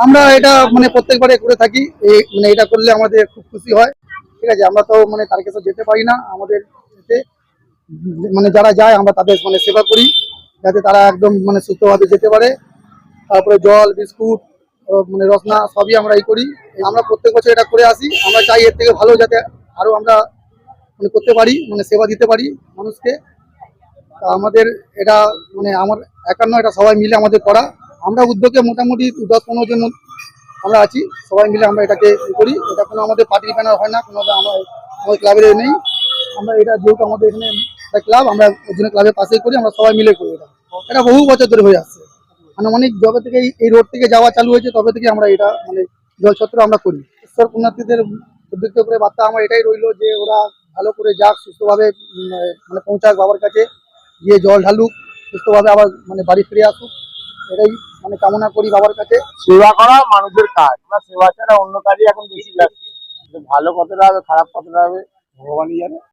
আমরা এটা মানে প্রত্যেকবারে করে থাকি। মানে এটা করলে আমাদের খুব খুশি হয়। ঠিক আছে, আমরা তো মানে তারকেশ্বর যেতে পারি না, আমাদের এতে মানে যারা যায় আমরা তাদের মানে সেবা করি, যাতে তারা একদম মানে সুস্থভাবে যেতে পারে। তারপরে জল বিস্কুট মানে রসনা সবই আমরা করি। আমরা প্রত্যেক বছর এটা করে আসি। আমরা চাই এর থেকে ভালো যাতে আরো আমরা মানে করতে পারি, মানে সেবা দিতে পারি মানুষকে। তা আমাদের এটা মানে আমার একার নয়, এটা সবাই মিলে আমাদের করা। আমরা উদ্যোগে মোটামুটি 10-15 জন আমরা আছি, সবাই মিলে আমরা এটাকে করি। এটা কোনো আমাদের পার্টি ব্যানার হয় না, কোনো আমাদের ক্লাবের নেই। আমরা এটা যেহেতু আমাদের এখানে একটা ক্লাব, আমরা ওই জন্য ক্লাবের পাশেই করি, আমরা সবাই মিলে করি। এটা এটা বহু বছর ধরে হয়ে আসছে। আনুমানিক যবে থেকে এই রোড থেকে যাওয়া চালু হয়েছে তবে থেকে আমরা এটা মানে জলছত্র আমরা করি। ঈশ্বর পুণ্যার্থীদের উদ্বৃত্ত করে বার্তা আমার এটাই রইলো যে ওরা ভালো করে যাক, সুস্থভাবে মানে পৌঁছাক বাবার কাছে, গিয়ে জল ঢালুক, সুস্থভাবে আবার মানে বাড়ি ফিরে আসুক। এটাই মানে কামনা করি বাবার কাছে। সেবা করা মানুষের কাজ, আমরা সেবা ছাড়া অন্য কাজে এখন বেশি লাগছে। ভালো কতটা হবে খারাপ কতটা হবে ভগবানই জানে।